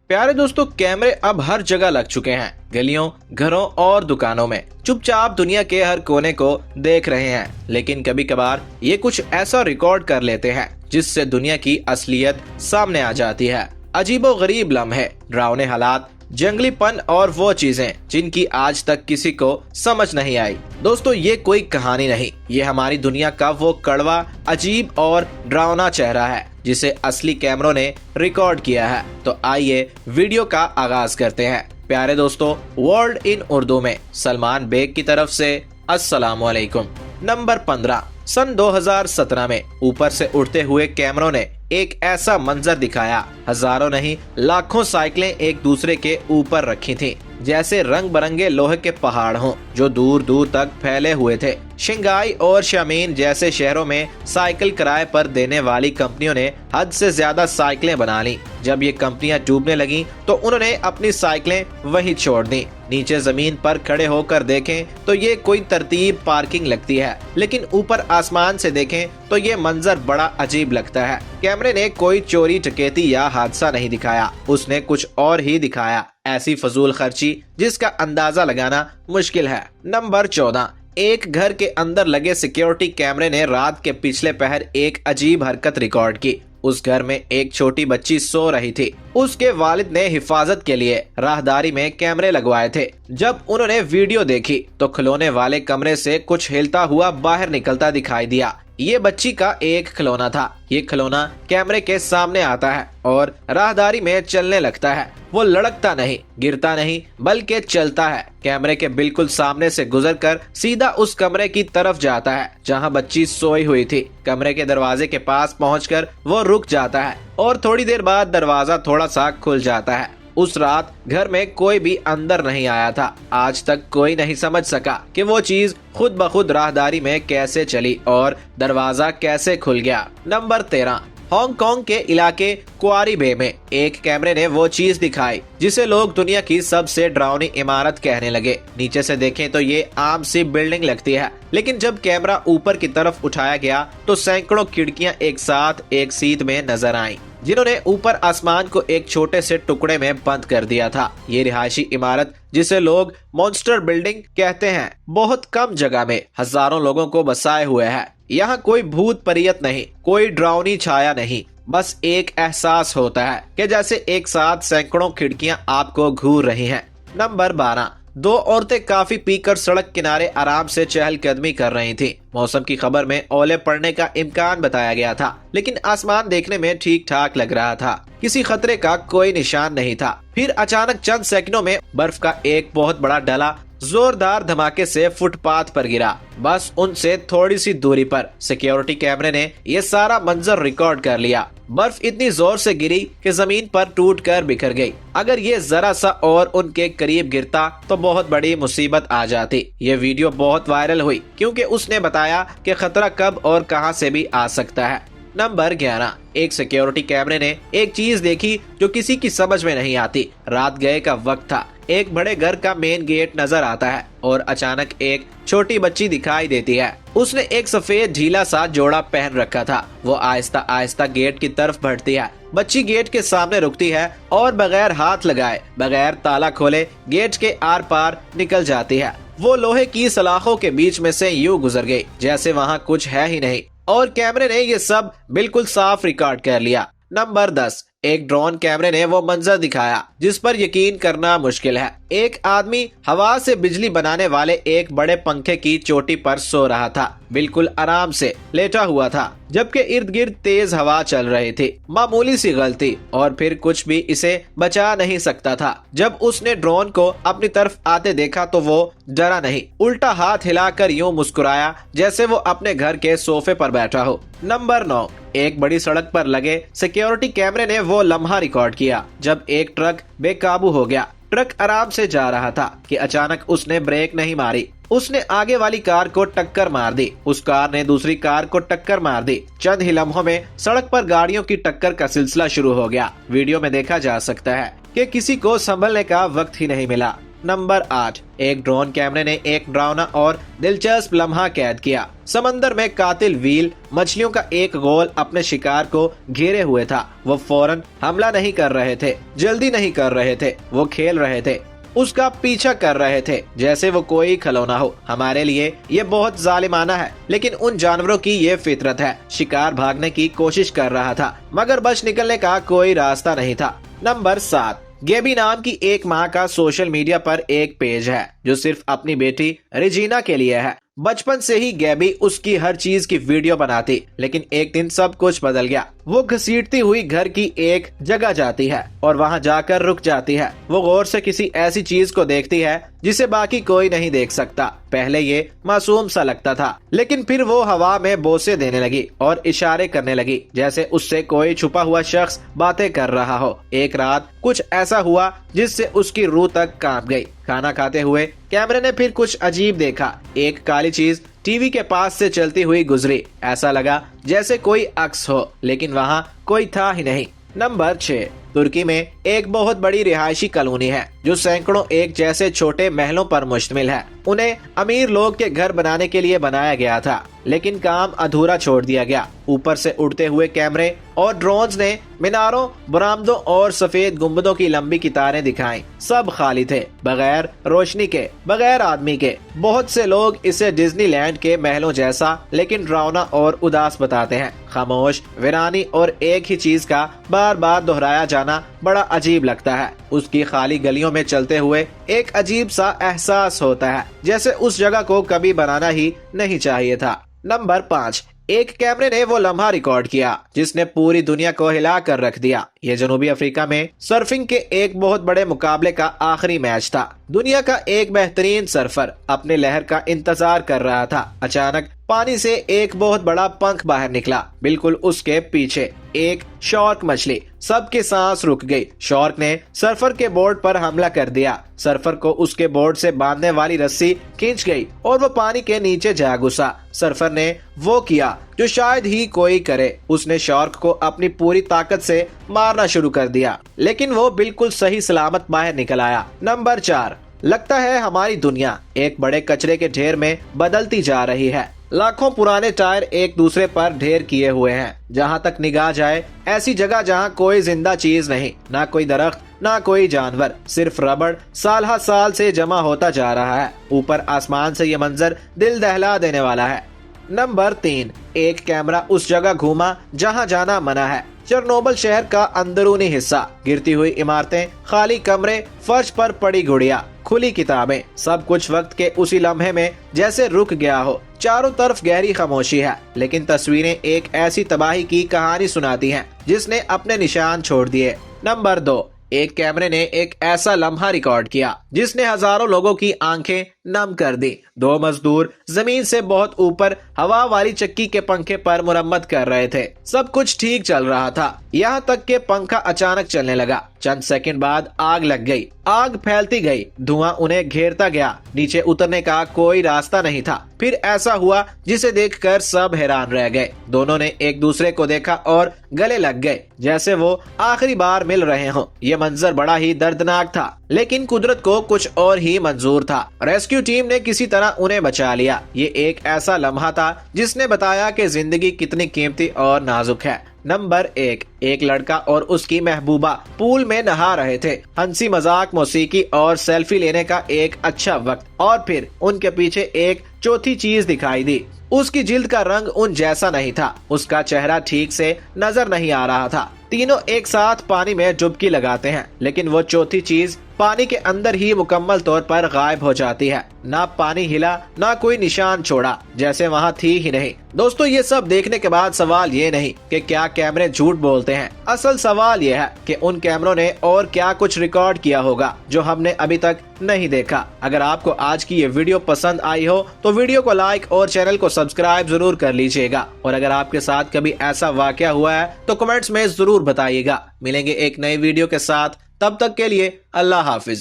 प्यारे दोस्तों, कैमरे अब हर जगह लग चुके हैं। गलियों, घरों और दुकानों में चुपचाप दुनिया के हर कोने को देख रहे हैं। लेकिन कभी कभार ये कुछ ऐसा रिकॉर्ड कर लेते हैं जिससे दुनिया की असलियत सामने आ जाती है। अजीबोगरीब लम्हे, डरावने हालात, जंगलीपन और वो चीजें जिनकी आज तक किसी को समझ नहीं आई। दोस्तों, ये कोई कहानी नहीं, ये हमारी दुनिया का वो कड़वा, अजीब और डरावना चेहरा है जिसे असली कैमरों ने रिकॉर्ड किया है। तो आइए वीडियो का आगाज करते हैं। प्यारे दोस्तों, वर्ल्ड इन उर्दू में सलमान बेग की तरफ से अस्सलाम वालेकुम। नंबर 15। सन 2017 में ऊपर से उड़ते हुए कैमरों ने एक ऐसा मंजर दिखाया। हजारों नहीं, लाखों साइकिलें एक दूसरे के ऊपर रखी थीं, जैसे रंग बिरंगे लोहे के पहाड़ हों जो दूर दूर तक फैले हुए थे। शंघाई और शामीन जैसे शहरों में साइकिल किराए पर देने वाली कंपनियों ने हद से ज्यादा साइकिलें बना ली। जब ये कंपनियां डूबने लगी तो उन्होंने अपनी साइकिलें वहीं छोड़ दी। नीचे जमीन पर खड़े होकर देखें तो ये कोई तरतीब पार्किंग लगती है, लेकिन ऊपर आसमान से देखें तो ये मंजर बड़ा अजीब लगता है। कैमरे ने कोई चोरी डकैती या हादसा नहीं दिखाया, उसने कुछ और ही दिखाया। ऐसी फजूल खर्ची जिसका अंदाजा लगाना मुश्किल है। नंबर 14। एक घर के अंदर लगे सिक्योरिटी कैमरे ने रात के पिछले पहर एक अजीब हरकत रिकॉर्ड की। उस घर में एक छोटी बच्ची सो रही थी। उसके वालिद ने हिफाजत के लिए राहदारी में कैमरे लगवाए थे। जब उन्होंने वीडियो देखी तो खिलौने वाले कमरे से कुछ हिलता हुआ बाहर निकलता दिखाई दिया। ये बच्ची का एक खिलौना था। ये खिलौना कैमरे के सामने आता है और राहदारी में चलने लगता है। वो लड़कता नहीं, गिरता नहीं, बल्कि चलता है। कैमरे के बिल्कुल सामने से गुजरकर सीधा उस कमरे की तरफ जाता है जहां बच्ची सोई हुई थी। कमरे के दरवाजे के पास पहुंचकर वो रुक जाता है और थोड़ी देर बाद दरवाजा थोड़ा सा खुल जाता है। उस रात घर में कोई भी अंदर नहीं आया था। आज तक कोई नहीं समझ सका कि वो चीज खुद ब खुद राहदारी में कैसे चली और दरवाजा कैसे खुल गया। नंबर 13। हांगकांग के इलाके क्वारी बे में एक कैमरे ने वो चीज दिखाई जिसे लोग दुनिया की सबसे डरावनी इमारत कहने लगे। नीचे से देखें तो ये आम सी बिल्डिंग लगती है, लेकिन जब कैमरा ऊपर की तरफ उठाया गया तो सैकड़ों खिड़कियां एक साथ एक सीध में नजर आईं, जिन्होंने ऊपर आसमान को एक छोटे से टुकड़े में बंद कर दिया था। ये रिहायशी इमारत, जिसे लोग मॉन्स्टर बिल्डिंग कहते हैं, बहुत कम जगह में हजारों लोगों को बसाए हुए है। यहाँ कोई भूत परियत नहीं, कोई डरावनी छाया नहीं, बस एक एहसास होता है कि जैसे एक साथ सैकड़ों खिड़कियां आपको घूर रही हैं। नंबर 12। दो औरतें काफी पीकर सड़क किनारे आराम से चहलकदमी कर रही थीं। मौसम की खबर में ओले पड़ने का इम्कान बताया गया था, लेकिन आसमान देखने में ठीक ठाक लग रहा था। किसी खतरे का कोई निशान नहीं था। फिर अचानक चंद सेकंडों में बर्फ का एक बहुत बड़ा डला जोरदार धमाके से फुटपाथ पर गिरा। बस उनसे थोड़ी सी दूरी पर सिक्योरिटी कैमरे ने ये सारा मंजर रिकॉर्ड कर लिया। बर्फ इतनी जोर से गिरी कि जमीन पर टूटकर बिखर गई। अगर ये जरा सा और उनके करीब गिरता तो बहुत बड़ी मुसीबत आ जाती। ये वीडियो बहुत वायरल हुई क्योंकि उसने बताया कि खतरा कब और कहां से भी आ सकता है। नंबर 11। एक सिक्योरिटी कैमरे ने एक चीज देखी जो किसी की समझ में नहीं आती। रात गए का वक्त था। एक बड़े घर का मेन गेट नजर आता है और अचानक एक छोटी बच्ची दिखाई देती है। उसने एक सफेद ढीला सा जोड़ा पहन रखा था। वो आहिस्ता आहिस्ता गेट की तरफ बढ़ती है। बच्ची गेट के सामने रुकती है और बगैर हाथ लगाए, बगैर ताला खोले गेट के आर पार निकल जाती है। वो लोहे की सलाखों के बीच में से यूं गुजर गई जैसे वहाँ कुछ है ही नहीं, और कैमरे ने ये सब बिल्कुल साफ रिकॉर्ड कर लिया। नंबर 10। एक ड्रोन कैमरे ने वो मंजर दिखाया जिस पर यकीन करना मुश्किल है। एक आदमी हवा से बिजली बनाने वाले एक बड़े पंखे की चोटी पर सो रहा था, बिल्कुल आराम से लेटा हुआ था, जबकि इर्द गिर्द तेज हवा चल रही थी। मामूली सी गलती और फिर कुछ भी इसे बचा नहीं सकता था। जब उसने ड्रोन को अपनी तरफ आते देखा तो वो डरा नहीं, उल्टा हाथ हिलाकर यूं मुस्कुराया जैसे वो अपने घर के सोफे पर बैठा हो। नंबर 9। एक बड़ी सड़क पर लगे सिक्योरिटी कैमरे ने वो लम्हा रिकॉर्ड किया जब एक ट्रक बेकाबू हो गया। ट्रक आराम से जा रहा था कि अचानक उसने ब्रेक नहीं मारी। उसने आगे वाली कार को टक्कर मार दी। उस कार ने दूसरी कार को टक्कर मार दी। चंद ही लम्हों में सड़क पर गाड़ियों की टक्कर का सिलसिला शुरू हो गया। वीडियो में देखा जा सकता है कि किसी को संभलने का वक्त ही नहीं मिला। नंबर 8, एक ड्रोन कैमरे ने एक डरावना और दिलचस्प लम्हा कैद किया। समंदर में कातिल व्हील मछलियों का एक गोल अपने शिकार को घेरे हुए था। वो फौरन हमला नहीं कर रहे थे, जल्दी नहीं कर रहे थे, वो खेल रहे थे, उसका पीछा कर रहे थे जैसे वो कोई खिलौना हो। हमारे लिए ये बहुत जालिमाना है, लेकिन उन जानवरों की ये फितरत है। शिकार भागने की कोशिश कर रहा था, मगर बच निकलने का कोई रास्ता नहीं था। नंबर 7, गैबी नाम की एक माँ का सोशल मीडिया पर एक पेज है जो सिर्फ अपनी बेटी रेजिना के लिए है। बचपन से ही गैबी उसकी हर चीज की वीडियो बनाती, लेकिन एक दिन सब कुछ बदल गया। वो घसीटती हुई घर की एक जगह जाती है और वहाँ जाकर रुक जाती है। वो गौर से किसी ऐसी चीज को देखती है जिसे बाकी कोई नहीं देख सकता। पहले ये मासूम सा लगता था, लेकिन फिर वो हवा में बोसे देने लगी और इशारे करने लगी जैसे उससे कोई छुपा हुआ शख्स बातें कर रहा हो। एक रात कुछ ऐसा हुआ जिससे उसकी रूह तक कांप गई। खाना खाते हुए कैमरे ने फिर कुछ अजीब देखा। एक काली चीज टीवी के पास से चलती हुई गुजरी। ऐसा लगा जैसे कोई अक्स हो, लेकिन वहाँ कोई था ही नहीं। नंबर 6, तुर्की में एक बहुत बड़ी रिहायशी कॉलोनी है जो सैकड़ों एक जैसे छोटे महलों पर मुश्तमिल है। उन्हें अमीर लोग के घर बनाने के लिए बनाया गया था, लेकिन काम अधूरा छोड़ दिया गया। ऊपर से उड़ते हुए कैमरे और ड्रोन्स ने मीनारों, बरामदों और सफेद गुंबदों की लंबी कतारें दिखाई। सब खाली थे, बगैर रोशनी के, बगैर आदमी के। बहुत से लोग इसे डिज्नीलैंड के महलों जैसा लेकिन डरावना और उदास बताते हैं। खामोश, वीरानी और एक ही चीज का बार बार दोहराया जाना बड़ा अजीब लगता है। उसकी खाली गलियों में चलते हुए एक अजीब सा एहसास होता है जैसे उस जगह को कभी बनाना ही नहीं चाहिए था। नंबर 5, एक कैमरे ने वो लम्हा रिकॉर्ड किया जिसने पूरी दुनिया को हिला कर रख दिया। ये जनूबी अफ्रीका में सर्फिंग के एक बहुत बड़े मुकाबले का आखिरी मैच था। दुनिया का एक बेहतरीन सर्फर अपने लहर का इंतजार कर रहा था। अचानक पानी से एक बहुत बड़ा पंख बाहर निकला। बिल्कुल उसके पीछे एक शार्क मछली। सबकी सांस रुक गई। शार्क ने सर्फर के बोर्ड पर हमला कर दिया। सर्फर को उसके बोर्ड से बांधने वाली रस्सी खींच गई और वो पानी के नीचे जा घुसा। सर्फर ने वो किया जो शायद ही कोई करे। उसने शार्क को अपनी पूरी ताकत से मारना शुरू कर दिया, लेकिन वो बिल्कुल सही सलामत बाहर निकल आया। नंबर 4, लगता है हमारी दुनिया एक बड़े कचरे के ढेर में बदलती जा रही है। लाखों पुराने टायर एक दूसरे पर ढेर किए हुए हैं। जहाँ तक निगाह जाए ऐसी जगह जहाँ कोई जिंदा चीज नहीं, ना कोई दरख्त, ना कोई जानवर, सिर्फ रबड़ साल हर साल से जमा होता जा रहा है। ऊपर आसमान से ये मंजर दिल दहला देने वाला है। नंबर 3, एक कैमरा उस जगह घूमा जहाँ जाना मना है। चेरनोबिल शहर का अंदरूनी हिस्सा, गिरती हुई इमारतें, खाली कमरे, फर्श पर पड़ी गुड़िया, खुली किताबें, सब कुछ वक्त के उसी लम्हे में जैसे रुक गया हो। चारों तरफ गहरी खामोशी है, लेकिन तस्वीरें एक ऐसी तबाही की कहानी सुनाती हैं जिसने अपने निशान छोड़ दिए। नंबर 2, एक कैमरे ने एक ऐसा लम्हा रिकॉर्ड किया जिसने हजारों लोगों की आंखें नम कर दी। 2 मजदूर जमीन से बहुत ऊपर हवा वाली चक्की के पंखे पर मुरम्मत कर रहे थे। सब कुछ ठीक चल रहा था, यहाँ तक कि पंखा अचानक चलने लगा। चंद सेकंड बाद आग लग गई। आग फैलती गई, धुआं उन्हें घेरता गया। नीचे उतरने का कोई रास्ता नहीं था। फिर ऐसा हुआ जिसे देखकर सब हैरान रह गए। दोनों ने एक दूसरे को देखा और गले लग गए जैसे वो आखिरी बार मिल रहे हों। ये मंजर बड़ा ही दर्दनाक था, लेकिन कुदरत को कुछ और ही मंजूर था। रेस्क्यू टीम ने किसी तरह उन्हें बचा लिया। ये एक ऐसा लम्हा था जिसने बताया कि जिंदगी कितनी कीमती और नाजुक है। नंबर 1, एक लड़का और उसकी महबूबा पूल में नहा रहे थे। हंसी मजाक, मौसीकी और सेल्फी लेने का एक अच्छा वक्त, और फिर उनके पीछे एक चौथी चीज दिखाई दी। उसकी जिल्द का रंग उन जैसा नहीं था, उसका चेहरा ठीक से नजर नहीं आ रहा था। तीनों एक साथ पानी में डुबकी लगाते हैं, लेकिन वो चौथी चीज पानी के अंदर ही मुकम्मल तौर पर गायब हो जाती है। ना पानी हिला, ना कोई निशान छोड़ा, जैसे वहाँ थी ही नहीं। दोस्तों, ये सब देखने के बाद सवाल ये नहीं कि क्या कैमरे झूठ बोलते हैं। असल सवाल ये है कि उन कैमरों ने और क्या कुछ रिकॉर्ड किया होगा जो हमने अभी तक नहीं देखा। अगर आपको आज की ये वीडियो पसंद आई हो तो वीडियो को लाइक और चैनल को सब्सक्राइब जरूर कर लीजिएगा। और अगर आपके साथ कभी ऐसा वाकया हुआ है तो कमेंट्स में जरूर बताइएगा। मिलेंगे एक नई वीडियो के साथ, तब तक के लिए अल्लाह हाफिज।